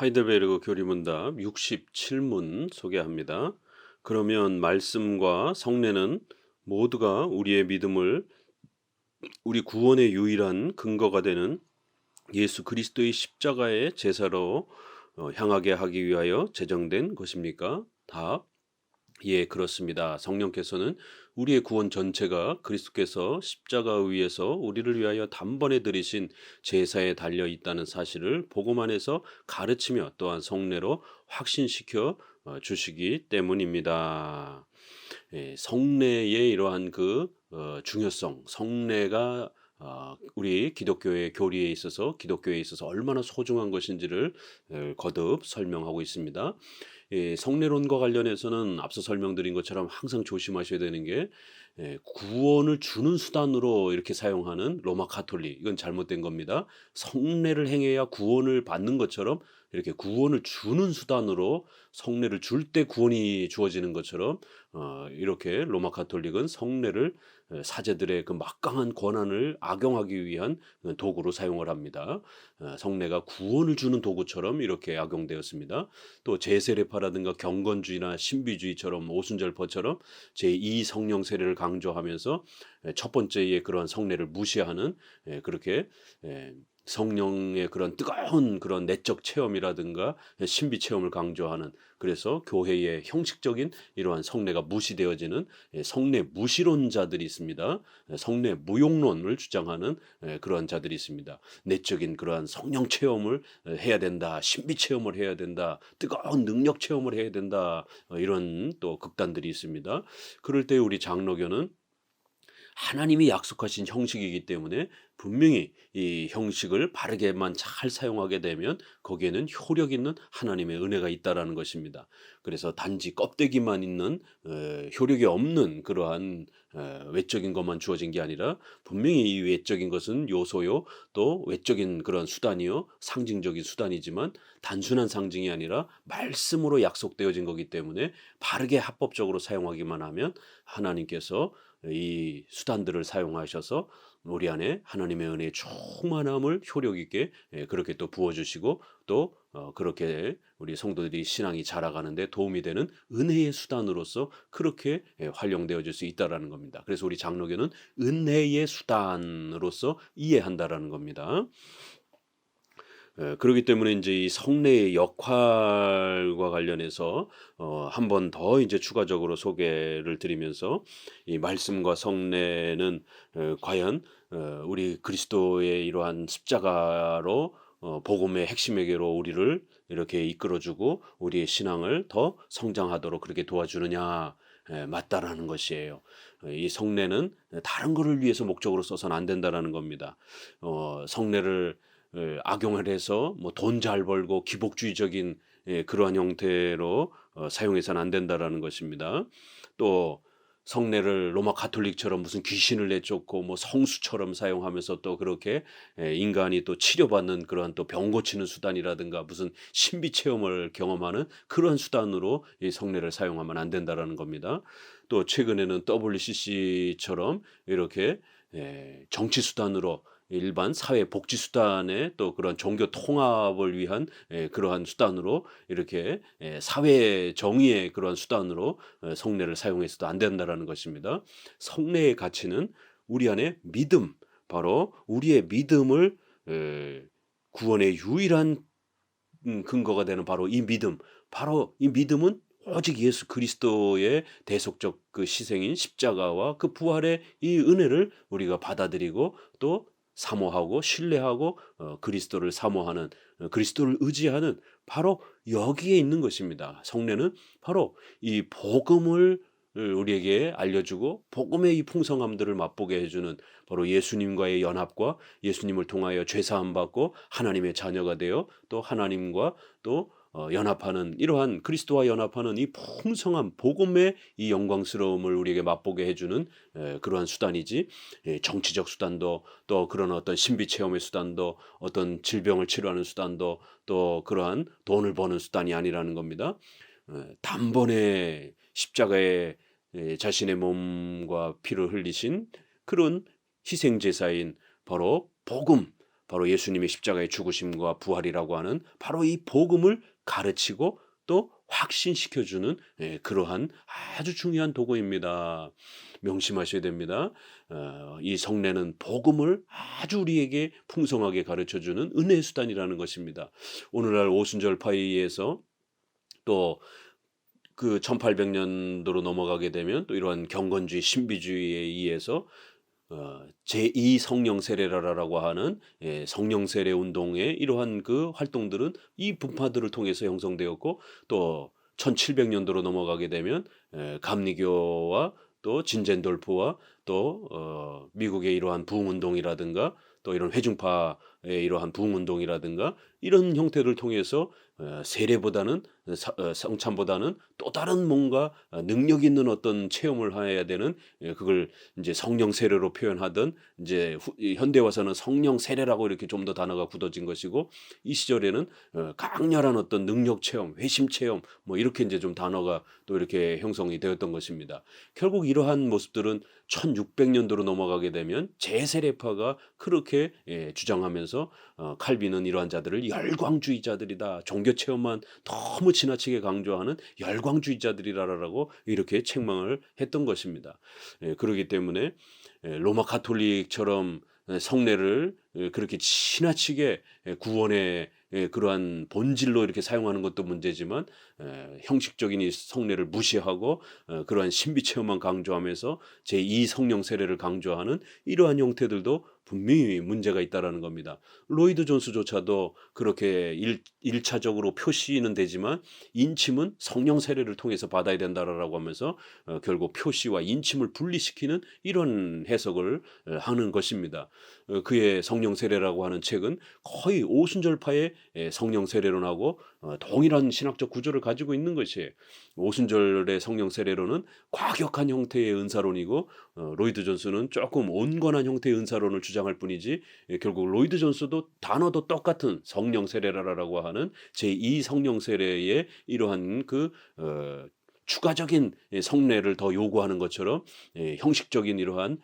하이델베르그 교리문답 67문 소개합니다. 그러면 말씀과 성례는 모두가 우리의 믿음을 우리 구원의 유일한 근거가 되는 예수 그리스도의 십자가의 제사로 향하게 하기 위하여 제정된 것입니까? 답. 예, 그렇습니다. 성령께서는 우리의 구원 전체가 그리스도께서 십자가 위에서 우리를 위하여 단번에 들이신 제사에 달려 있다는 사실을 복음 안에서 가르치며 또한 성례로 확신시켜 주시기 때문입니다. 예, 성례의 이러한 중요성, 성례가 우리 기독교의 교리에 있어서 기독교에 있어서 얼마나 소중한 것인지를 거듭 설명하고 있습니다. 예, 성례론과 관련해서는 앞서 설명드린 것처럼 항상 조심하셔야 되는 게 구원을 주는 수단으로 이렇게 사용하는 로마 가톨릭, 이건 잘못된 겁니다. 성례를 행해야 구원을 받는 것처럼 이렇게 구원을 주는 수단으로 성례를 줄 때 구원이 주어지는 것처럼 이렇게 로마 가톨릭은 성례를 사제들의 그 막강한 권한을 악용하기 위한 도구로 사용을 합니다. 성례가 구원을 주는 도구처럼 이렇게 악용되었습니다. 또 제세례파라든가 경건주의나 신비주의처럼 오순절퍼처럼 제2 성령 세례를 강조하면서 첫 번째의 그러한 성례를 무시하는 그렇게 성령의 그런 뜨거운 그런 내적 체험이라든가 신비 체험을 강조하는, 그래서 교회의 형식적인 이러한 성례가 무시되어지는 성례 무시론자들이 있습니다. 성례 무용론을 주장하는 그러한 자들이 있습니다. 내적인 그러한 성령 체험을 해야 된다, 신비 체험을 해야 된다, 뜨거운 능력 체험을 해야 된다, 이런 또 극단들이 있습니다. 그럴 때 우리 장로교는 하나님이 약속하신 형식이기 때문에 분명히 이 형식을 바르게만 잘 사용하게 되면 거기에는 효력 있는 하나님의 은혜가 있다라는 것입니다. 그래서 단지 껍데기만 있는 효력이 없는 그러한 외적인 것만 주어진 게 아니라 분명히 이 외적인 것은 요소요, 또 외적인 그런 수단이요, 상징적인 수단이지만 단순한 상징이 아니라 말씀으로 약속되어진 거기 때문에 바르게 합법적으로 사용하기만 하면 하나님께서 이 수단들을 사용하셔서 우리 안에 하나님의 은혜의 충만함을 효력 있게 그렇게 또 부어주시고 또 그렇게 우리 성도들이 신앙이 자라가는데 도움이 되는 은혜의 수단으로서 그렇게 활용되어질 수 있다라는 겁니다. 그래서 우리 장로교는 은혜의 수단으로서 이해한다라는 겁니다. 그렇기 때문에 이제 이 성례의 역할과 관련해서 한 번 더 이제 추가적으로 소개를 드리면서 이 말씀과 성례는 과연 우리 그리스도의 이러한 십자가로 복음의 핵심에게로 우리를 이렇게 이끌어주고 우리의 신앙을 더 성장하도록 그렇게 도와주느냐, 맞다라는 것이에요. 이 성례는 다른 것을 위해서 목적으로 써서는 안 된다라는 겁니다. 성례를 악용을 해서 뭐 돈 잘 벌고 기복주의적인 그러한 형태로 사용해서는 안 된다라는 것입니다. 또 성례를 로마 가톨릭처럼 무슨 귀신을 내쫓고 뭐 성수처럼 사용하면서 또 그렇게 인간이 또 치료받는 그러한 또 병 고치는 수단이라든가 무슨 신비 체험을 경험하는 그러한 수단으로 이 성례를 사용하면 안 된다라는 겁니다. 또 최근에는 WCC처럼 이렇게 정치 수단으로 일반 사회 복지 수단의 또 그런 종교 통합을 위한 그러한 수단으로 이렇게 사회 정의의 그러한 수단으로 성례를 사용해서도 안 된다라는 것입니다. 성례의 가치는 우리 안에 믿음, 바로 우리의 믿음을 구원의 유일한 근거가 되는 바로 이 믿음, 바로 이 믿음은 오직 예수 그리스도의 대속적 그 희생인 십자가와 그 부활의 이 은혜를 우리가 받아들이고 또 사모하고 신뢰하고 그리스도를 사모하는, 그리스도를 의지하는 바로 여기에 있는 것입니다. 성례는 바로 이 복음을 우리에게 알려주고 복음의 이 풍성함들을 맛보게 해주는 바로 예수님과의 연합과 예수님을 통하여 죄사함 받고 하나님의 자녀가 되어 또 하나님과 또 연합하는, 이러한 그리스도와 연합하는 이 풍성한 복음의 이 영광스러움을 우리에게 맛보게 해주는 그러한 수단이지, 정치적 수단도 또 그런 어떤 신비 체험의 수단도 어떤 질병을 치료하는 수단도 또 그러한 돈을 버는 수단이 아니라는 겁니다. 단번에 십자가에 자신의 몸과 피를 흘리신 그런 희생제사인 바로 복음, 바로 예수님의 십자가의 죽으심과 부활이라고 하는 바로 이 복음을 가르치고 또 확신시켜주는 그러한 아주 중요한 도구입니다. 명심하셔야 됩니다. 이 성례는 복음을 아주 우리에게 풍성하게 가르쳐주는 은혜의 수단이라는 것입니다. 오늘날 오순절파이에서 또 그 1800년도로 넘어가게 되면 또 이러한 경건주의, 신비주의에 의해서 제2 성령 세례라고 하는 성령 세례 운동의 이러한 그 활동들은 이 분파들을 통해서 형성되었고, 또 1700년도로 넘어가게 되면 감리교와 또 진젠돌프와 또 미국의 이러한 부흥운동이라든가 또 이런 회중파의 이러한 부흥운동이라든가 이런 형태를 통해서 세례보다는 성찬보다는 또 다른 뭔가 능력 있는 어떤 체험을 해야 되는, 그걸 이제 성령 세례로 표현하던, 이제 현대 와서는 성령 세례라고 이렇게 좀 더 단어가 굳어진 것이고, 이 시절에는 강렬한 어떤 능력 체험, 회심 체험 뭐 이렇게 이제 좀 단어가 또 이렇게 형성이 되었던 것입니다. 결국 이러한 모습들은 1600년도로 넘어가게 되면 제세례파가 그렇게 주장하면서 칼빈은 이러한 자들을 열광주의자들이다, 종교 체험만 너무 지나치게 강조하는 열광주의자들이라고 이렇게 책망을 했던 것입니다. 그렇기 때문에 로마 가톨릭처럼 성례를 그렇게 지나치게 구원의 그러한 본질로 이렇게 사용하는 것도 문제지만, 형식적인 이 성례를 무시하고 그러한 신비 체험만 강조하면서 제2 성령 세례를 강조하는 이러한 형태들도 분명히 문제가 있다라는 겁니다. 로이드 존스조차도 그렇게 1차적으로 표시는 되지만 인침은 성령 세례를 통해서 받아야 된다라고 하면서 결국 표시와 인침을 분리시키는 이런 해석을 하는 것입니다. 그의 성령 세례라고 하는 책은 거의 오순절파의 성령 세례론하고 동일한 신학적 구조를 가지고 있는 것이에요. 오순절의 성령 세례론은 과격한 형태의 은사론이고, 로이드 존스는 조금 온건한 형태의 은사론을 주장할 뿐이지, 결국 로이드 존스도 단어도 똑같은 성령 세례라고 하는 제2 성령 세례의 이러한 추가적인 성례를 더 요구하는 것처럼, 형식적인 이러한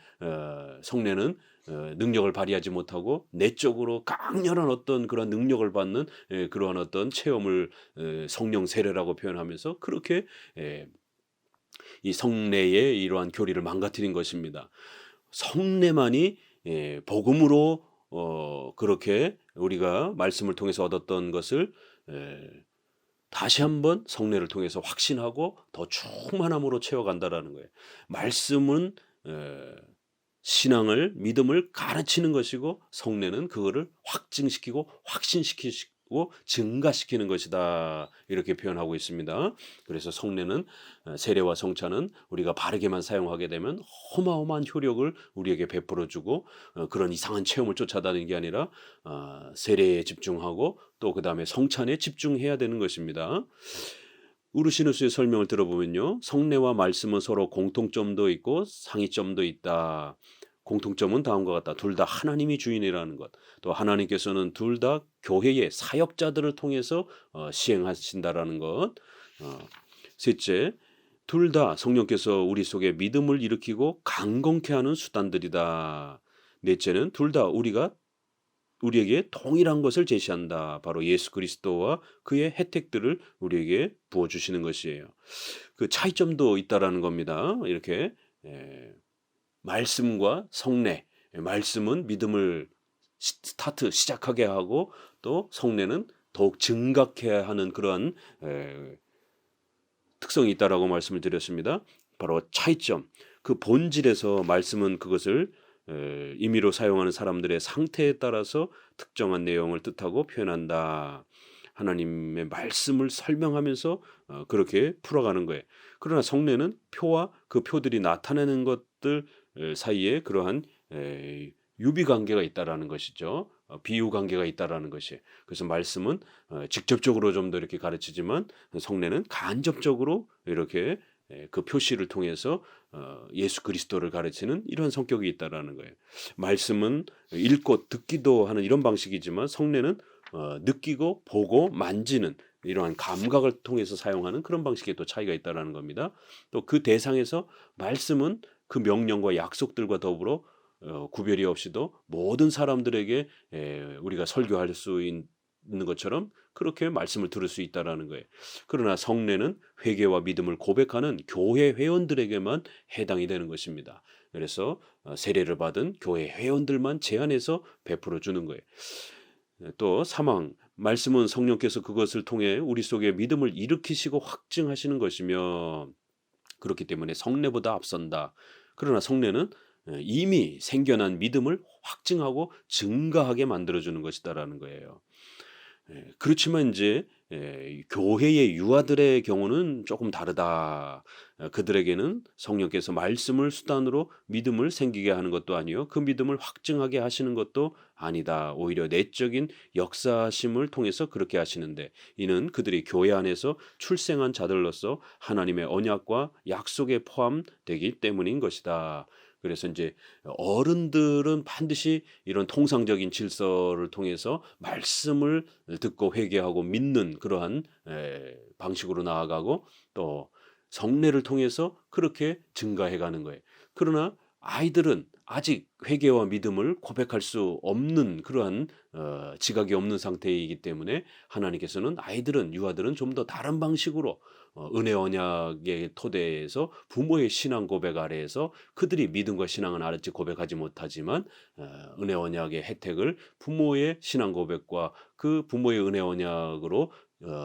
성례는 능력을 발휘하지 못하고 내적으로 강렬한 어떤 그런 능력을 받는 그러한 어떤 체험을 성령 세례라고 표현하면서 그렇게 이 성례의 이러한 교리를 망가뜨린 것입니다. 성례만이 복음으로 그렇게 우리가 말씀을 통해서 얻었던 것을 다시 한번 성례를 통해서 확신하고 더 충만함으로 채워간다라는 거예요. 말씀은 신앙을, 믿음을 가르치는 것이고, 성례는 그거를 확증시키고 확신시키고 증가시키는 것이다, 이렇게 표현하고 있습니다. 그래서 성례는, 세례와 성찬은 우리가 바르게만 사용하게 되면 어마어마한 효력을 우리에게 베풀어주고, 그런 이상한 체험을 쫓아다니는 게 아니라 세례에 집중하고 또 그 다음에 성찬에 집중해야 되는 것입니다. 우르시누스의 설명을 들어보면요, 성례와 말씀은 서로 공통점도 있고 상이점도 있다. 공통점은 다음과 같다. 둘 다 하나님이 주인이라는 것, 또 하나님께서는 둘 다 교회의 사역자들을 통해서 시행하신다라는 것. 셋째, 둘 다 성령께서 우리 속에 믿음을 일으키고 강건케 하는 수단들이다. 넷째는 둘 다 우리에게 동일한 것을 제시한다. 바로 예수 그리스도와 그의 혜택들을 우리에게 부어주시는 것이에요. 그 차이점도 있다라는 겁니다. 이렇게 말씀과 성례, 말씀은 믿음을 시작하게 하고, 또 성례는 더욱 증가케 하는 그러한 특성이 있다라고 말씀을 드렸습니다. 바로 차이점, 그 본질에서 말씀은 그것을 임의로 사용하는 사람들의 상태에 따라서 특정한 내용을 뜻하고 표현한다. 하나님의 말씀을 설명하면서 그렇게 풀어가는 거예요. 그러나 성례는 표와 그 표들이 나타내는 것들 사이에 그러한 유비관계가 있다라는 것이죠. 비유관계가 있다라는 것이. 그래서 말씀은 직접적으로 좀 더 이렇게 가르치지만, 성례는 간접적으로 이렇게 그 표시를 통해서 예수 그리스도를 가르치는 이런 성격이 있다라는 거예요. 말씀은 읽고 듣기도 하는 이런 방식이지만, 성례는 느끼고 보고 만지는 이러한 감각을 통해서 사용하는 그런 방식의 또 차이가 있다라는 겁니다. 또 그 대상에서 말씀은 그 명령과 약속들과 더불어 구별이 없이도 모든 사람들에게 우리가 설교할 수 있는 것처럼 그렇게 말씀을 들을 수 있다라는 거예요. 그러나 성례는 회개와 믿음을 고백하는 교회 회원들에게만 해당이 되는 것입니다. 그래서 세례를 받은 교회 회원들만 제한해서 베풀어 주는 거예요. 또 사망, 말씀은 성령께서 그것을 통해 우리 속에 믿음을 일으키시고 확증하시는 것이며 그렇기 때문에 성례보다 앞선다. 그러나 성례는 이미 생겨난 믿음을 확증하고 증가하게 만들어주는 것이다라는 거예요. 그렇지만 이제 교회의 유아들의 경우는 조금 다르다. 그들에게는 성령께서 말씀을 수단으로 믿음을 생기게 하는 것도 아니요 그 믿음을 확증하게 하시는 것도 아니다. 오히려 내적인 역사심을 통해서 그렇게 하시는데 이는 그들이 교회 안에서 출생한 자들로서 하나님의 언약과 약속에 포함되기 때문인 것이다. 그래서 이제 어른들은 반드시 이런 통상적인 질서를 통해서 말씀을 듣고 회개하고 믿는 그러한 방식으로 나아가고 또 성례를 통해서 그렇게 증가해 가는 거예요. 그러나 아이들은 아직 회개와 믿음을 고백할 수 없는 그러한 지각이 없는 상태이기 때문에 하나님께서는 아이들은 유아들은 좀 더 다른 방식으로 은혜 언약의 토대에서 부모의 신앙 고백 아래에서 그들이 믿음과 신앙은 알았지 고백하지 못하지만 은혜 언약의 혜택을 부모의 신앙 고백과 그 부모의 은혜 언약으로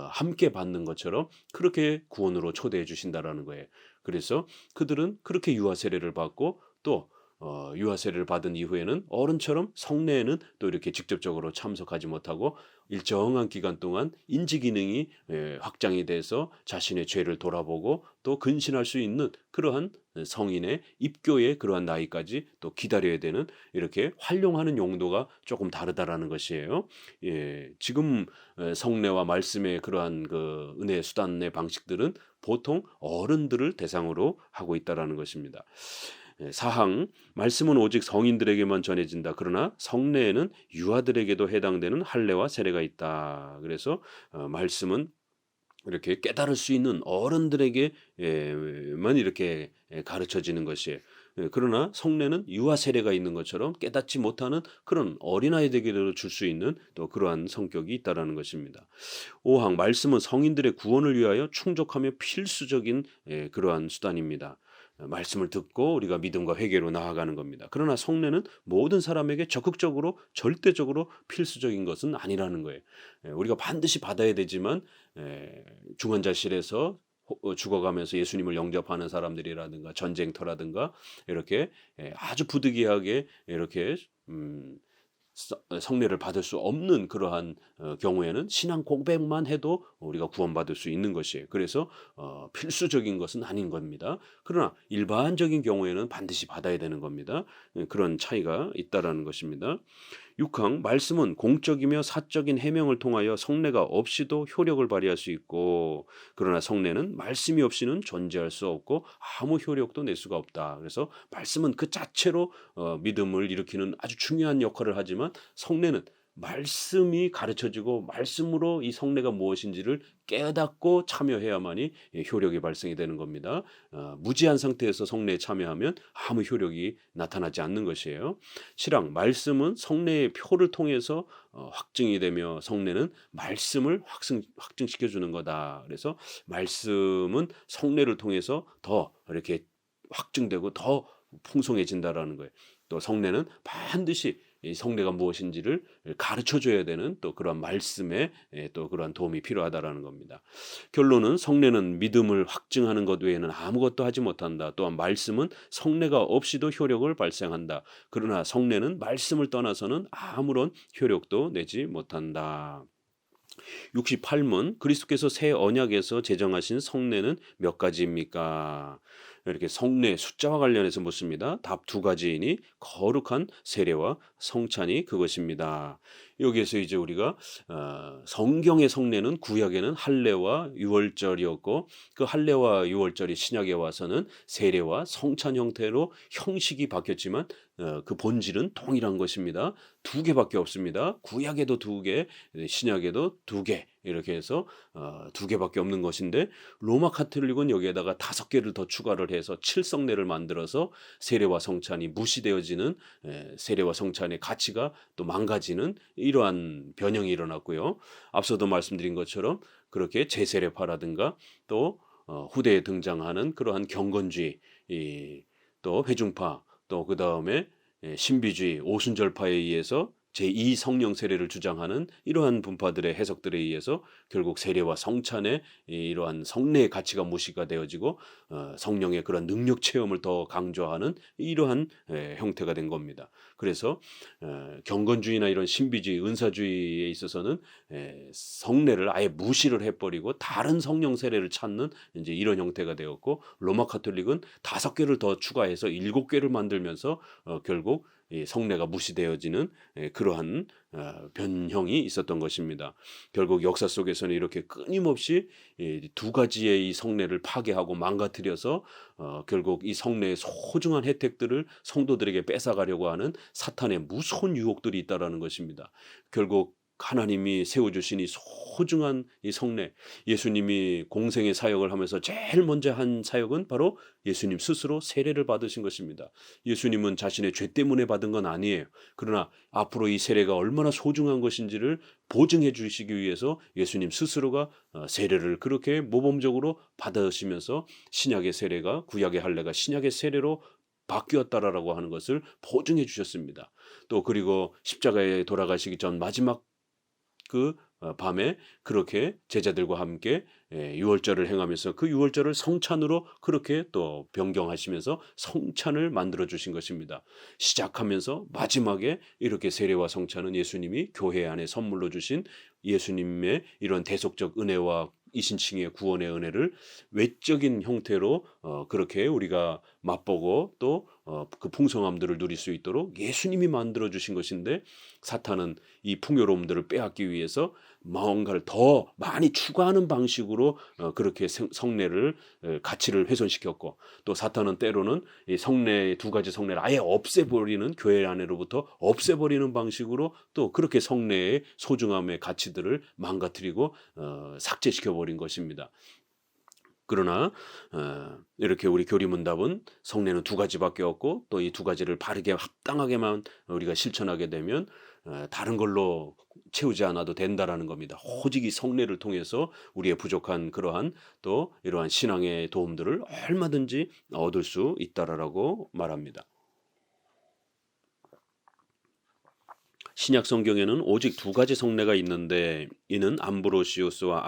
함께 받는 것처럼 그렇게 구원으로 초대해 주신다라는 거예요. 그래서 그들은 그렇게 유아 세례를 받고 또 유아 세례를 받은 이후에는 어른처럼 성례에는 또 이렇게 직접적으로 참석하지 못하고 일정한 기간 동안 인지 기능이 확장이 돼서 자신의 죄를 돌아보고 또 근신할 수 있는 그러한 성인의 입교의 그러한 나이까지 또 기다려야 되는 이렇게 활용하는 용도가 조금 다르다라는 것이에요. 지금 성례와 말씀의 그러한 그 은혜 수단의 방식들은 보통 어른들을 대상으로 하고 있다라는 것입니다. 사항, 말씀은 오직 성인들에게만 전해진다. 그러나 성례에는 유아들에게도 해당되는 할례와 세례가 있다. 그래서 말씀은 이렇게 깨달을 수 있는 어른들에게만 이렇게 가르쳐지는 것이에요. 그러나 성례는 유아 세례가 있는 것처럼 깨닫지 못하는 그런 어린아이들에게도 줄 수 있는 또 그러한 성격이 있다라는 것입니다. 5항 말씀은 성인들의 구원을 위하여 충족하며 필수적인 그러한 수단입니다. 말씀을 듣고 우리가 믿음과 회개로 나아가는 겁니다. 그러나 성례는 모든 사람에게 적극적으로 절대적으로 필수적인 것은 아니라는 거예요. 우리가 반드시 받아야 되지만 중환자실에서 죽어가면서 예수님을 영접하는 사람들이라든가 전쟁터라든가 이렇게 아주 부득이하게 이렇게 성례를 받을 수 없는 그러한 경우에는 신앙 고백만 해도 우리가 구원받을 수 있는 것이에요. 그래서 필수적인 것은 아닌 겁니다. 그러나 일반적인 경우에는 반드시 받아야 되는 겁니다. 그런 차이가 있다라는 것입니다. 6항 말씀은 공적이며 사적인 해명을 통하여 성례가 없이도 효력을 발휘할 수 있고 그러나 성례는 말씀이 없이는 존재할 수 없고 아무 효력도 낼 수가 없다. 그래서 말씀은 그 자체로 믿음을 일으키는 아주 중요한 역할을 하지만 성례는 말씀이 가르쳐지고 말씀으로 이 성례가 무엇인지를 깨닫고 참여해야만이 효력이 발생이 되는 겁니다. 무지한 상태에서 성례에 참여하면 아무 효력이 나타나지 않는 것이에요. 7항 말씀은 성례의 표를 통해서 확증이 되며 성례는 말씀을 확증시켜 주는 거다. 그래서 말씀은 성례를 통해서 더 이렇게 확증되고 더 풍성해진다라는 거예요. 또 성례는 반드시 이 성례가 무엇인지를 가르쳐 줘야 되는 또 그런 말씀에 또 그런 도움이 필요하다라는 겁니다. 결론은 성례는 믿음을 확증하는 것 외에는 아무것도 하지 못한다. 또한 말씀은 성례가 없이도 효력을 발생한다. 그러나 성례는 말씀을 떠나서는 아무런 효력도 내지 못한다. 68문 그리스도께서 새 언약에서 제정하신 성례는 몇 가지입니까? 이렇게 성례 숫자와 관련해서 묻습니다. 답 두 가지이니 거룩한 세례와 성찬이 그것입니다. 여기에서 이제 우리가 성경의 성례는 구약에는 할례와 유월절이었고 그 할례와 유월절이 신약에 와서는 세례와 성찬 형태로 형식이 바뀌었지만 그 본질은 동일한 것입니다. 두 개밖에 없습니다. 구약에도 두 개, 신약에도 두 개. 이렇게 해서 두 개밖에 없는 것인데 로마 카톨릭은 여기에다가 다섯 개를 더 추가를 해서 칠성례를 만들어서 세례와 성찬이 무시되어지는 세례와 성찬의 가치가 또 망가지는 이러한 변형이 일어났고요. 앞서도 말씀드린 것처럼 그렇게 제세례파라든가 또 후대에 등장하는 그러한 경건주의, 또 회중파, 또 그 다음에 신비주의, 오순절파에 의해서 제2 성령 세례를 주장하는 이러한 분파들의 해석들에 의해서 결국 세례와 성찬의 이러한 성례의 가치가 무시가 되어지고 성령의 그런 능력 체험을 더 강조하는 이러한 형태가 된 겁니다. 그래서 경건주의나 이런 신비주의, 은사주의에 있어서는 성례를 아예 무시를 해버리고 다른 성령 세례를 찾는 이제 이런 형태가 되었고, 로마 카톨릭은 다섯 개를 더 추가해서 일곱 개를 만들면서 결국 이 성례가 무시되어지는 그러한 변형이 있었던 것입니다. 결국 역사 속에서는 이렇게 끊임없이 두 가지의 이 성례를 파괴하고 망가뜨려서 결국 이 성례의 소중한 혜택들을 성도들에게 뺏어가려고 하는 사탄의 무서운 유혹들이 있다라는 것입니다. 결국 하나님이 세워주신 이 소중한 이 성례, 예수님이 공생의 사역을 하면서 제일 먼저 한 사역은 바로 예수님 스스로 세례를 받으신 것입니다. 예수님은 자신의 죄 때문에 받은 건 아니에요. 그러나 앞으로 이 세례가 얼마나 소중한 것인지를 보증해 주시기 위해서 예수님 스스로가 세례를 그렇게 모범적으로 받으시면서 신약의 세례가 구약의 할례가 신약의 세례로 바뀌었다라고 하는 것을 보증해 주셨습니다. 또 그리고 십자가에 돌아가시기 전 마지막 그 밤에 그렇게 제자들과 함께 유월절을 행하면서 그 유월절을 성찬으로 그렇게 또 변경하시면서 성찬을 만들어 주신 것입니다. 시작하면서 마지막에 이렇게 세례와 성찬은 예수님이 교회 안에 선물로 주신 예수님의 이런 대속적 은혜와 이신칭의 구원의 은혜를 외적인 형태로 그렇게 우리가 맛보고 또 그 풍성함들을 누릴 수 있도록 예수님이 만들어 주신 것인데, 사탄은 이 풍요로움들을 빼앗기 위해서 뭔가를 더 많이 추가하는 방식으로 그렇게 성례를 가치를 훼손시켰고, 또 사탄은 때로는 이 성례 두 가지 성례를 아예 없애버리는, 교회 안으로부터 없애버리는 방식으로 또 그렇게 성례의 소중함의 가치들을 망가뜨리고 삭제시켜버린 것입니다. 그러나 이렇게 우리 교리문답은 성례는 두 가지밖에 없고 또 이 두 가지를 바르게 합당하게만 우리가 실천하게 되면 다른 걸로 채우지 않아도 된다라는 겁니다. 오직 이 성례를 통해서 우리의 부족한 그러한 또 이러한 신앙의 도움들을 얼마든지 얻을 수 있다라고 말합니다. 신약 성경에는 오직 두 가지 성례가 있는데 이는 암브로시우스와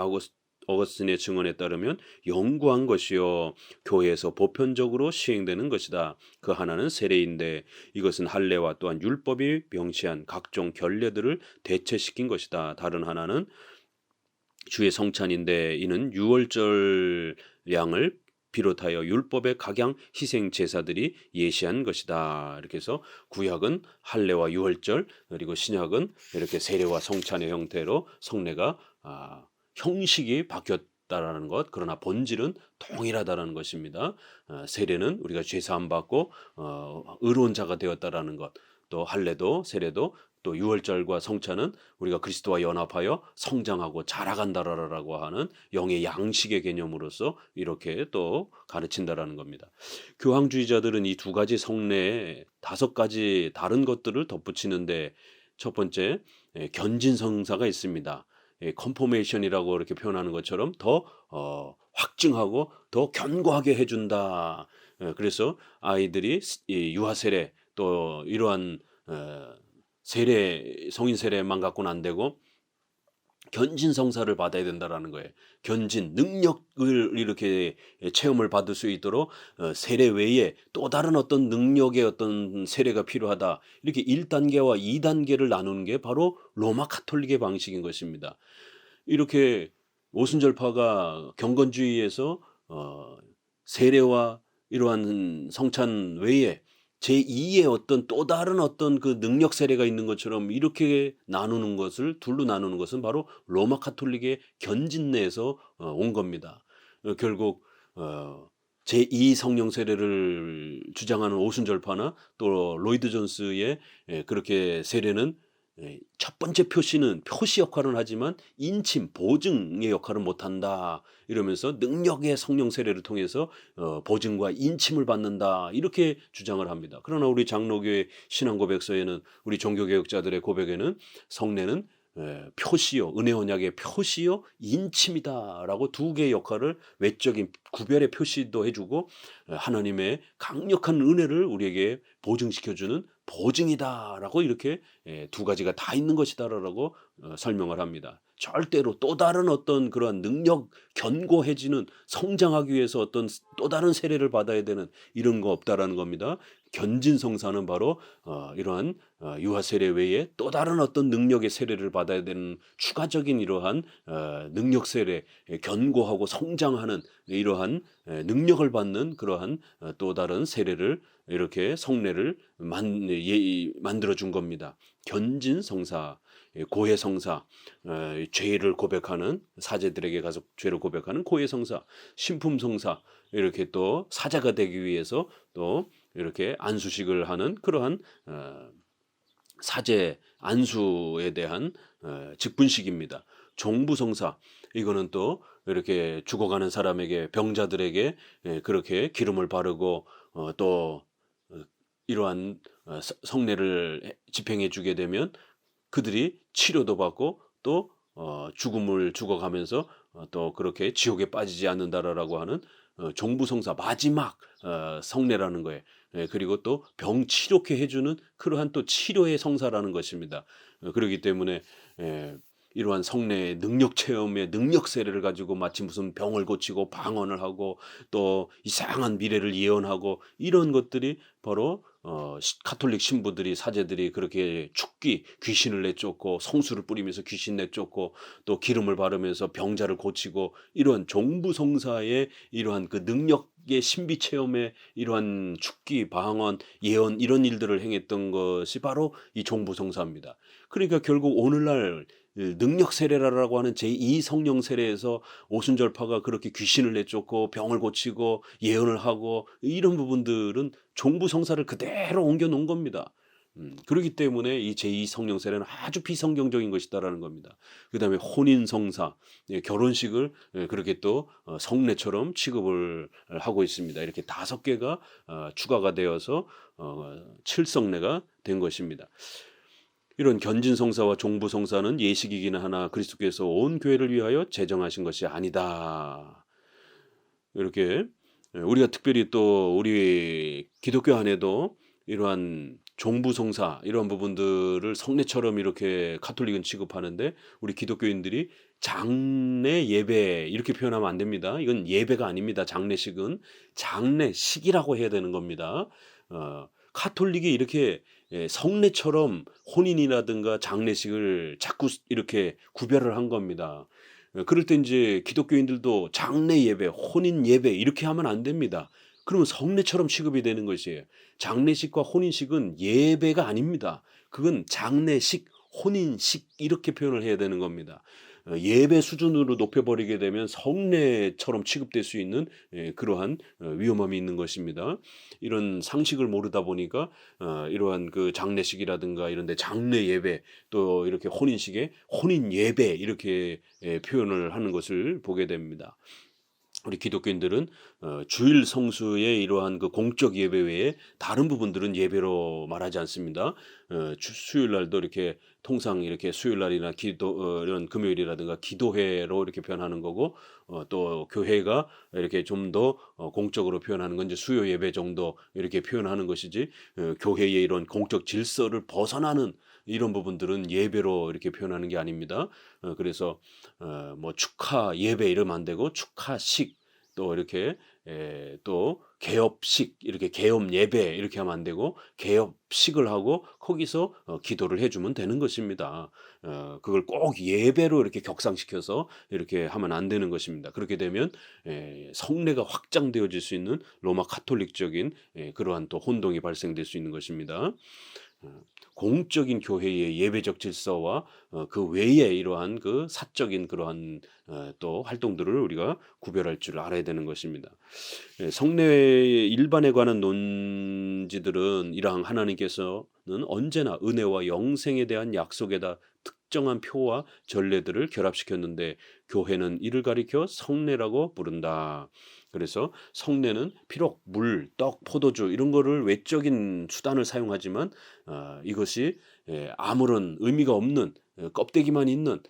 어거스틴의 증언에 따르면 영구한 것이요 교회에서 보편적으로 시행되는 것이다. 그 하나는 세례인데 이것은 할례와 또한 율법이 명시한 각종 결례들을 대체시킨 것이다. 다른 하나는 주의 성찬인데 이는 유월절 양을 비롯하여 율법의 각양 희생 제사들이 예시한 것이다. 이렇게 해서 구약은 할례와 유월절, 그리고 신약은 이렇게 세례와 성찬의 형태로 성례가 형식이 바뀌었다라는 것, 그러나 본질은 동일하다라는 것입니다. 세례는 우리가 죄 사함 받고 의로운 자가 되었다라는 것, 또 할례도 세례도 또 유월절과 성찬은 우리가 그리스도와 연합하여 성장하고 자라간다라고 하는 영의 양식의 개념으로서 이렇게 또 가르친다라는 겁니다. 교황주의자들은 이 두 가지 성례에 다섯 가지 다른 것들을 덧붙이는데, 첫 번째 견진성사가 있습니다. 컨포메이션이라고 이렇게 표현하는 것처럼 더 확증하고 더 견고하게 해준다. 그래서 아이들이 유아 세례 또 이러한 세례, 성인 세례만 갖고는 안 되고 견진 성사를 받아야 된다라는 거예요. 견진 능력을 이렇게 체험을 받을 수 있도록 세례 외에 또 다른 어떤 능력의 어떤 세례가 필요하다. 이렇게 1단계와 2단계를 나누는 게 바로 로마 카톨릭의 방식인 것입니다. 이렇게 오순절파가 경건주의에서 세례와 이러한 성찬 외에 제2의 어떤 또 다른 어떤 그 능력 세례가 있는 것처럼 이렇게 나누는 것을 둘로 나누는 것은 바로 로마 카톨릭의 견진내에서 온 겁니다. 결국 제2 성령 세례를 주장하는 오순절파나 또 로이드 존스의 그렇게 세례는 첫 번째 표시는 표시 역할은 하지만 인침, 보증의 역할은 못한다. 이러면서 능력의 성령 세례를 통해서 보증과 인침을 받는다. 이렇게 주장을 합니다. 그러나 우리 장로교의 신앙 고백서에는 우리 종교개혁자들의 고백에는 성례는 표시요, 은혜 언약의 표시요, 인침이다라고 두 개의 역할을 외적인 구별의 표시도 해주고 하나님의 강력한 은혜를 우리에게 보증시켜주는 보증이다라고 이렇게 두 가지가 다 있는 것이다라고 설명을 합니다. 절대로 또 다른 어떤 그러한 능력 견고해지는 성장하기 위해서 어떤 또 다른 세례를 받아야 되는 이런 거 없다라는 겁니다. 견진성사는 바로 이러한 유아 세례 외에 또 다른 어떤 능력의 세례를 받아야 되는 추가적인 이러한 능력 세례, 견고하고 성장하는 이러한 능력을 받는 그러한 또 다른 세례를 이렇게 성례를 만들어 준 겁니다. 견진성사, 고해성사, 죄를 고백하는 사제들에게 가서 죄를 고백하는 고해성사, 신품성사, 이렇게 또 사자가 되기 위해서 또 이렇게 안수식을 하는 그러한 사제 안수에 대한 직분식입니다. 종부성사, 이거는 또 이렇게 죽어가는 사람에게 병자들에게 그렇게 기름을 바르고 또 이러한 성례를 집행해 주게 되면 그들이 치료도 받고 또 죽음을 죽어가면서 또 그렇게 지옥에 빠지지 않는다라고 하는 종부성사 마지막 성례라는 거예요. 그리고 또 병 치료케 해주는 그러한 또 치료의 성사라는 것입니다. 그렇기 때문에 이러한 성례의 능력 체험의 능력 세례를 가지고 마치 무슨 병을 고치고 방언을 하고 또 이상한 미래를 예언하고 이런 것들이 바로 카톨릭 신부들이 사제들이 그렇게 죽기 귀신을 내쫓고 성수를 뿌리면서 귀신 내쫓고 또 기름을 바르면서 병자를 고치고 이러한 종부성사의 이러한 그 능력의 신비 체험의 이러한 죽기 방언 예언 이런 일들을 행했던 것이 바로 이 종부성사입니다. 그러니까 결국 오늘날 능력 세례라고 하는 제2 성령 세례에서 오순절파가 그렇게 귀신을 내쫓고 병을 고치고 예언을 하고 이런 부분들은 종부성사를 그대로 옮겨 놓은 겁니다. 그렇기 때문에 이 제2 성령 세례는 아주 비성경적인 것이다라는 겁니다. 그 다음에 혼인성사, 결혼식을 그렇게 또 성례처럼 취급을 하고 있습니다. 이렇게 5개가 추가가 되어서 7성례가 된 것입니다. 이런 견진성사와 종부성사는 예식이기는 하나 그리스도께서 온 교회를 위하여 제정하신 것이 아니다. 이렇게 우리가 특별히 또 우리 기독교 안에도 이러한 종부성사 이런 부분들을 성례처럼 이렇게 가톨릭은 취급하는데 우리 기독교인들이 장례 예배 이렇게 표현하면 안 됩니다. 이건 예배가 아닙니다. 장례식은 장례식이라고 해야 되는 겁니다. 가톨릭이 이렇게 성례처럼 혼인이라든가 장례식을 자꾸 이렇게 구별을 한 겁니다. 그럴 때 이제 기독교인들도 장례 예배, 혼인 예배 이렇게 하면 안 됩니다. 그러면 성례처럼 취급이 되는 것이에요. 장례식과 혼인식은 예배가 아닙니다. 그건 장례식, 혼인식 이렇게 표현을 해야 되는 겁니다. 예배 수준으로 높여버리게 되면 성례처럼 취급될 수 있는 그러한 위험함이 있는 것입니다. 이런 상식을 모르다 보니까 이러한 그 장례식이라든가 이런 데 장례 예배 또 이렇게 혼인식에 혼인 예배 이렇게 표현을 하는 것을 보게 됩니다. 우리 기독교인들은 주일 성수의 이러한 그 공적 예배 외에 다른 부분들은 예배로 말하지 않습니다. 수요일 날도 이렇게 통상 이렇게 수요일 날이나 이런 금요일이라든가 기도회로 이렇게 표현하는 거고 또 교회가 이렇게 좀 더 공적으로 표현하는 건 이제 수요 예배 정도 이렇게 표현하는 것이지 교회의 이런 공적 질서를 벗어나는 이런 부분들은 예배로 이렇게 표현하는 게 아닙니다. 그래서 뭐 축하 예배 이러면 안 되고 축하식 또 이렇게 또 개업식 이렇게 개업 예배 이렇게 하면 안 되고 개업식을 하고 거기서 기도를 해주면 되는 것입니다. 그걸 꼭 예배로 이렇게 격상시켜서 이렇게 하면 안 되는 것입니다. 그렇게 되면 성례가 확장되어질 수 있는 로마 카톨릭적인 그러한 또 혼동이 발생될 수 있는 것입니다. 공적인 교회의 예배적 질서와 그 외에 이러한 그 사적인 그러한 또 활동들을 우리가 구별할 줄 알아야 되는 것입니다. 성례 일반에 관한 논지들은 이랑 하나님께서 언제나 은혜와 영생에 대한 약속에다 특정한 표와 전례들을 결합시켰는데 교회는 이를 가리켜 성례라고 부른다. 그래서 성례는 비록 물, 떡, 포도주 이런 거를 외적인 수단을 사용하지만 이것이 아무런 의미가 없는 껍데기만 있는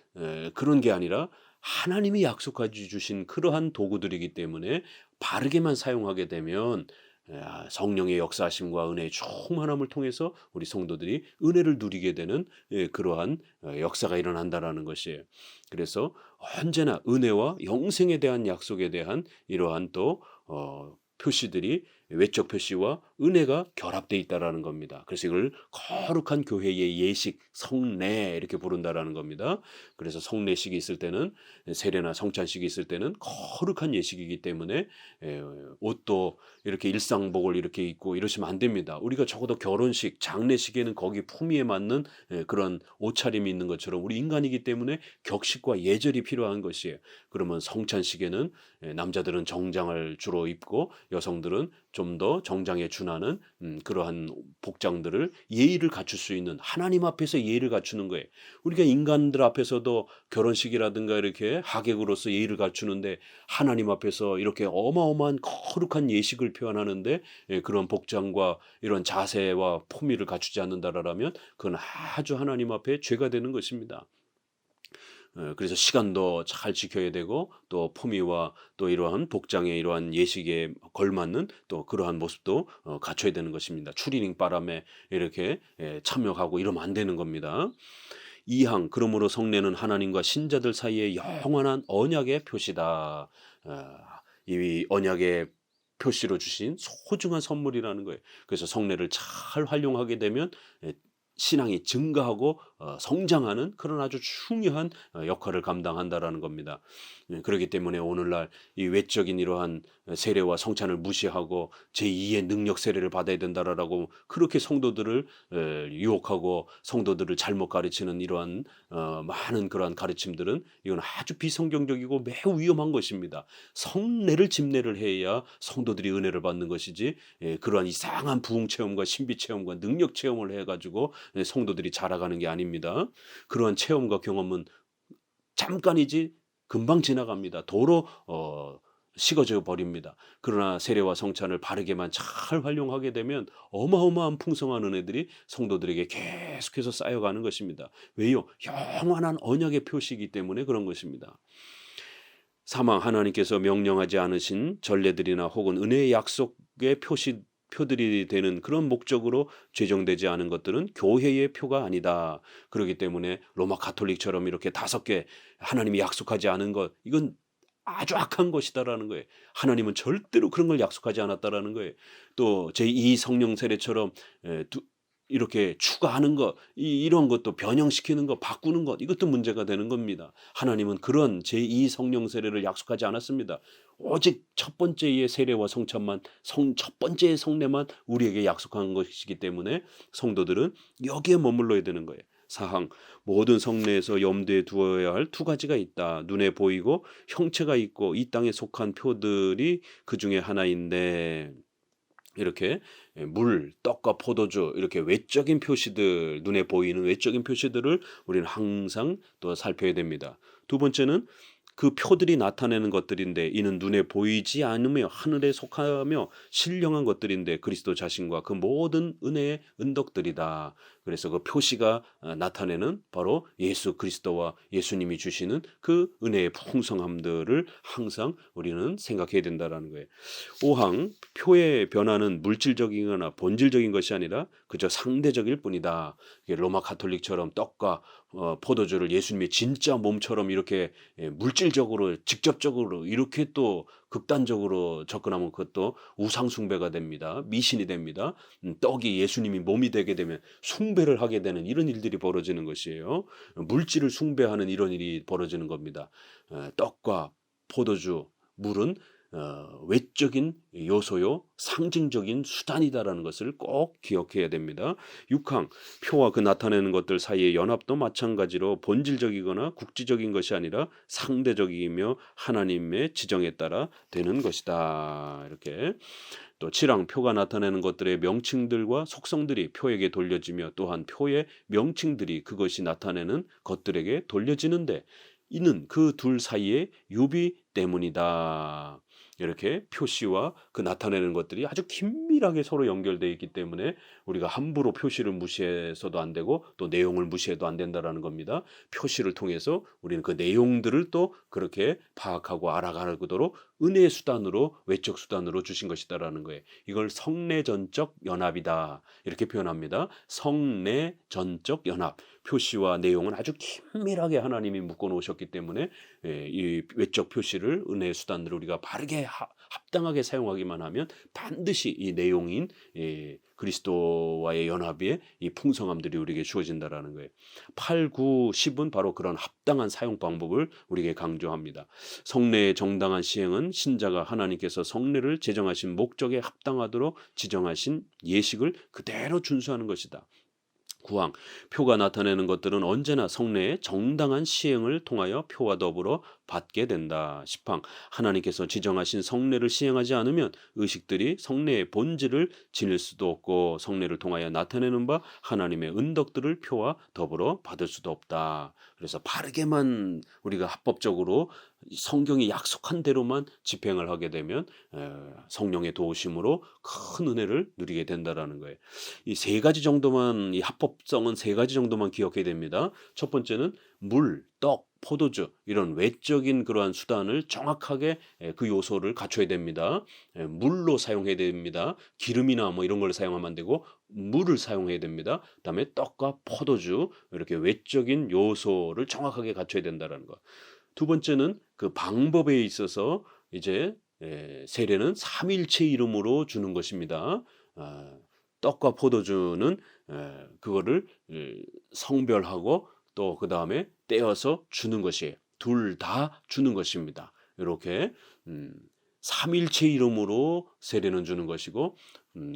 그런 게 아니라 하나님이 약속해 주신 그러한 도구들이기 때문에 바르게만 사용하게 되면 성령의 역사하심과 은혜의 충만함을 통해서 우리 성도들이 은혜를 누리게 되는 그러한 역사가 일어난다라는 것이에요. 그래서 언제나 은혜와 영생에 대한 약속에 대한 이러한 또 표시들이 외적 표시와 은혜가 결합되어 있다라는 겁니다. 그래서 이걸 거룩한 교회의 예식, 성례 이렇게 부른다라는 겁니다. 그래서 성례식이 있을 때는 세례나 성찬식이 있을 때는 거룩한 예식이기 때문에 옷도 이렇게 일상복을 이렇게 입고 이러시면 안 됩니다. 우리가 적어도 결혼식, 장례식에는 거기 품위에 맞는 그런 옷차림이 있는 것처럼 우리 인간이기 때문에 격식과 예절이 필요한 것이에요. 그러면 성찬식에는 남자들은 정장을 주로 입고 여성들은 좀 더 정장에 준하는 그러한 복장들을 예의를 갖출 수 있는 하나님 앞에서 예의를 갖추는 거예요. 우리가 인간들 앞에서도 결혼식이라든가 이렇게 하객으로서 예의를 갖추는데 하나님 앞에서 이렇게 어마어마한 거룩한 예식을 표현하는데 그런 복장과 이런 자세와 품위를 갖추지 않는다라면 그건 아주 하나님 앞에 죄가 되는 것입니다. 그래서 시간도 잘 지켜야 되고 또 품위와 또 이러한 복장의 이러한 예식에 걸맞는 또 그러한 모습도 갖춰야 되는 것입니다. 추리닝 바람에 이렇게 참여하고 이러면 안 되는 겁니다. 2항 그러므로 성례는 하나님과 신자들 사이의 영원한 언약의 표시다. 이 언약의 표시로 주신 소중한 선물이라는 거예요. 그래서 성례를 잘 활용하게 되면 신앙이 증가하고 성장하는 그런 아주 중요한 역할을 감당한다라는 겁니다. 그렇기 때문에 오늘날 이 외적인 이러한 세례와 성찬을 무시하고 제2의 능력 세례를 받아야 된다라고 그렇게 성도들을 유혹하고 성도들을 잘못 가르치는 이러한 많은 그러한 가르침들은 이건 아주 비성경적이고 매우 위험한 것입니다. 성례를 집례를 해야 성도들이 은혜를 받는 것이지 그러한 이상한 부흥 체험과 신비 체험과 능력 체험을 해가지고 성도들이 자라가는 게 아닙니다. 그러한 체험과 경험은 잠깐이지 금방 지나갑니다. 도로 식어져 버립니다. 그러나 세례와 성찬을 바르게만 잘 활용하게 되면 어마어마한 풍성한 은혜들이 성도들에게 계속해서 쌓여가는 것입니다. 왜요? 영원한 언약의 표시이기 때문에 그런 것입니다. 사망 하나님께서 명령하지 않으신 전례들이나 혹은 은혜의 약속의 표들이 되는 그런 목적으로 제정되지 않은 것들은 교회의 표가 아니다. 그렇기 때문에 로마 가톨릭처럼 이렇게 5개 하나님이 약속하지 않은 것 이건 아주 악한 것이다라는 거예요. 하나님은 절대로 그런 걸 약속하지 않았다라는 거예요. 또 제2 성령 세례처럼 이렇게 추가하는 것, 이런 것도 변형시키는 것, 바꾸는 것, 이것도 문제가 되는 겁니다. 하나님은 그런 제2 성령 세례를 약속하지 않았습니다. 오직 첫 번째의 세례와 성찬만, 첫 번째의 성례만 우리에게 약속한 것이기 때문에 성도들은 여기에 머물러야 되는 거예요. 4항 모든 성례에서 염두에 두어야 할 2가지가 있다. 눈에 보이고 형체가 있고 이 땅에 속한 표들이 그 중에 하나인데 이렇게 물, 떡과 포도주 이렇게 외적인 표시들 눈에 보이는 외적인 표시들을 우리는 항상 또 살펴야 됩니다. 두 번째는 그 표들이 나타내는 것들인데 이는 눈에 보이지 않으며 하늘에 속하며 신령한 것들인데 그리스도 자신과 그 모든 은혜의 은덕들이다. 그래서 그 표시가 나타내는 바로 예수 그리스도와 예수님이 주시는 그 은혜의 풍성함들을 항상 우리는 생각해야 된다는 거예요. 5항 표의 변화는 물질적이거나 본질적인 것이 아니라 그저 상대적일 뿐이다. 로마 가톨릭처럼 떡과 포도주를 예수님의 진짜 몸처럼 이렇게 물질적으로 직접적으로 이렇게 또 극단적으로 접근하면 그것도 우상 숭배가 됩니다. 미신이 됩니다. 떡이 예수님이 몸이 되게 되면 숭배를 하게 되는 이런 일들이 벌어지는 것이에요. 물질을 숭배하는 이런 일이 벌어지는 겁니다. 떡과 포도주, 물은 외적인 요소요, 상징적인 수단이다라는 것을 꼭 기억해야 됩니다. 6항 표와 그 나타내는 것들 사이의 연합도 마찬가지로 본질적이거나 국지적인 것이 아니라 상대적이며 하나님의 지정에 따라 되는 것이다. 이렇게 또 7항 표가 나타내는 것들의 명칭들과 속성들이 표에게 돌려지며 또한 표의 명칭들이 그것이 나타내는 것들에게 돌려지는데 이는 그 둘 사이의 유비 때문이다. 이렇게 표시와 그 나타내는 것들이 아주 긴밀하게 서로 연결되어 있기 때문에 우리가 함부로 표시를 무시해서도 안 되고 또 내용을 무시해도 안 된다라는 겁니다. 표시를 통해서 우리는 그 내용들을 또 그렇게 파악하고 알아가도록 은혜의 수단으로 외적 수단으로 주신 것이다라는 거예요. 이걸 성내전적 연합이다 이렇게 표현합니다. 성내전적 연합. 표시와 내용은 아주 긴밀하게 하나님이 묶어 놓으셨기 때문에 이 외적 표시를 은혜의 수단으로 우리가 바르게 합당하게 사용하기만 하면 반드시 이 내용인 그리스도와의 연합의 이 풍성함들이 우리에게 주어진다라는 거예요. 8, 9, 10은 바로 그런 합당한 사용 방법을 우리에게 강조합니다. 성례의 정당한 시행은 신자가 하나님께서 성례를 제정하신 목적에 합당하도록 지정하신 예식을 그대로 준수하는 것이다. 9항 표가 나타내는 것들은 언제나 성례의 정당한 시행을 통하여 표와 더불어 받게 된다. 10항 하나님께서 지정하신 성례를 시행하지 않으면 의식들이 성례의 본질을 지닐 수도 없고 성례를 통하여 나타내는 바 하나님의 은덕들을 표와 더불어 받을 수도 없다. 그래서 바르게만 우리가 합법적으로 성경이 약속한 대로만 집행을 하게 되면 성령의 도우심으로 큰 은혜를 누리게 된다라는 거예요. 이 세 가지 정도만 이 합법성은 세 가지 정도만 기억해야 됩니다. 첫 번째는 물, 떡, 포도주 이런 외적인 그러한 수단을 정확하게 그 요소를 갖춰야 됩니다. 물로 사용해야 됩니다. 기름이나 뭐 이런 걸 사용하면 안 되고 물을 사용해야 됩니다. 그다음에 떡과 포도주 이렇게 외적인 요소를 정확하게 갖춰야 된다라는 거. 두 번째는 그 방법에 있어서 이제 세례는 삼일체 이름으로 주는 것입니다. 떡과 포도주는 그거를 성별하고 또 그 다음에 떼어서 주는 것이에요. 둘 다 주는 것입니다. 이렇게 삼일체 이름으로 세례는 주는 것이고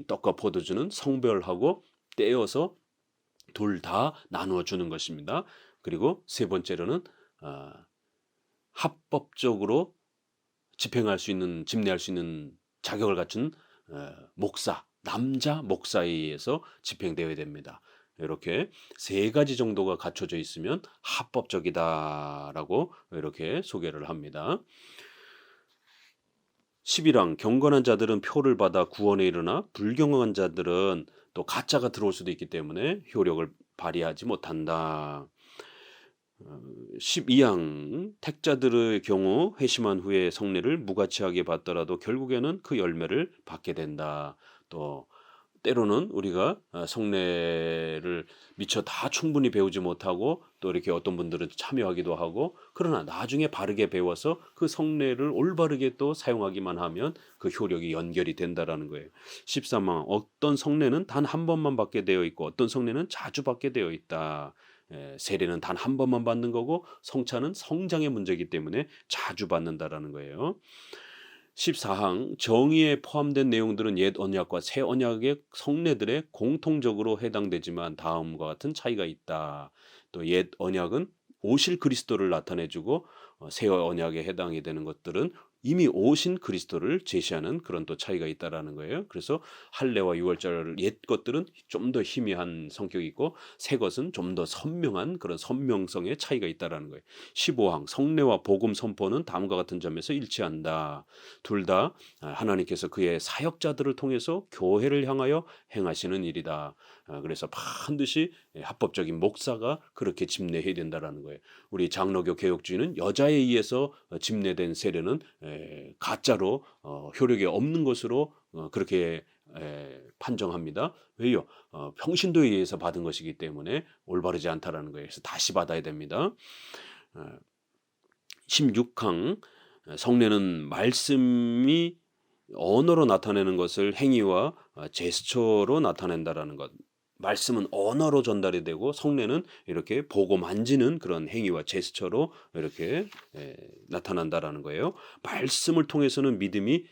떡과 포도주는 성별하고 떼어서 둘 다 나누어 주는 것입니다. 그리고 세 번째로는 합법적으로 집행할 수 있는 집례할 수 있는 자격을 갖춘 목사, 남자 목사에 의해서 집행되어야 됩니다. 이렇게 세 가지 정도가 갖춰져 있으면 합법적이다라고 이렇게 소개를 합니다. 11항 경건한 자들은 표를 받아 구원에 이르나 불경건한 자들은 또 가짜가 들어올 수도 있기 때문에 효력을 발휘하지 못한다. 12항 택자들의 경우 회심한 후에 성례를 무가치하게 받더라도 결국에는 그 열매를 받게 된다. 또 때로는 우리가 성례를 미처 다 충분히 배우지 못하고 또 이렇게 어떤 분들은 참여하기도 하고 그러나 나중에 바르게 배워서 그 성례를 올바르게 또 사용하기만 하면 그 효력이 연결이 된다라는 거예요. 13항 어떤 성례는 단 한 번만 받게 되어 있고 어떤 성례는 자주 받게 되어 있다. 세례는 단 한 번만 받는 거고 성찬은 성장의 문제이기 때문에 자주 받는다라는 거예요. 14항 정의에 포함된 내용들은 옛 언약과 새 언약의 성례들에 공통적으로 해당되지만 다음과 같은 차이가 있다. 또 옛 언약은 오실 그리스도를 나타내주고 새 언약에 해당이 되는 것들은 이미 오신 그리스도를 제시하는 그런 또 차이가 있다라는 거예요. 그래서 할례와 유월절 옛 것들은 좀 더 희미한 성격이 있고 새 것은 좀 더 선명한 그런 선명성의 차이가 있다라는 거예요. 15항 성례와 복음 선포는 다음과 같은 점에서 일치한다. 둘 다 하나님께서 그의 사역자들을 통해서 교회를 향하여 행하시는 일이다. 그래서 반드시 합법적인 목사가 그렇게 집례해야 된다라는 거예요. 우리 장로교 개혁주의는 여자에 의해서 집례된 세례는 가짜로 효력이 없는 것으로 그렇게 판정합니다. 왜요? 평신도에 의해서 받은 것이기 때문에 올바르지 않다라는 거예요. 그래서 다시 받아야 됩니다. 16항 성례는 말씀이 언어로 나타내는 것을 행위와 제스처로 나타낸다라는 것. 말씀은 언어로 전달이 되고 성례는 이렇게 보고 만지는 그런 행위와 제스처로 이렇게 나타난다라는 거예요. 말씀을 통해서는 믿음이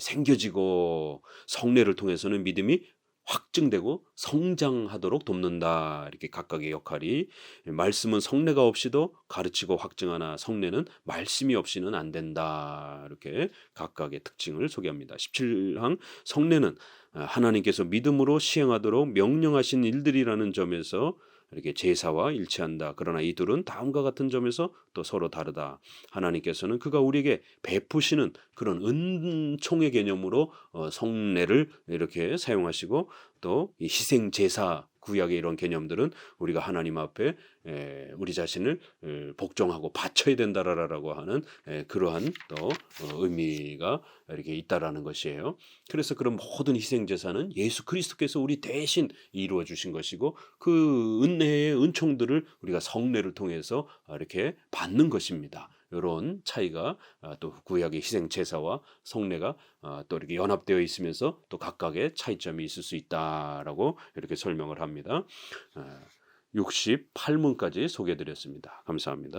생겨지고 성례를 통해서는 믿음이 확증되고 성장하도록 돕는다. 이렇게 각각의 역할이 말씀은 성례가 없이도 가르치고 확증하나 성례는 말씀이 없이는 안 된다. 이렇게 각각의 특징을 소개합니다. 17항 성례는 하나님께서 믿음으로 시행하도록 명령하신 일들이라는 점에서 이렇게 제사와 일치한다. 그러나 이 둘은 다음과 같은 점에서 또 서로 다르다. 하나님께서는 그가 우리에게 베푸시는 그런 은총의 개념으로 성례를 이렇게 사용하시고 또 이 희생 제사 구약의 이런 개념들은 우리가 하나님 앞에 우리 자신을 복종하고 바쳐야 된다라고 하는 그러한 또 의미가 이렇게 있다라는 것이에요. 그래서 그런 모든 희생 제사는 예수 그리스도께서 우리 대신 이루어 주신 것이고 그 은혜의 은총들을 우리가 성례를 통해서 이렇게 받는 것입니다. 이런 차이가 또 구약의 희생 제사와 성례가 또 이렇게 연합되어 있으면서 또 각각의 차이점이 있을 수 있다라고 이렇게 설명을 합니다. 68문까지 소개해 드렸습니다. 감사합니다.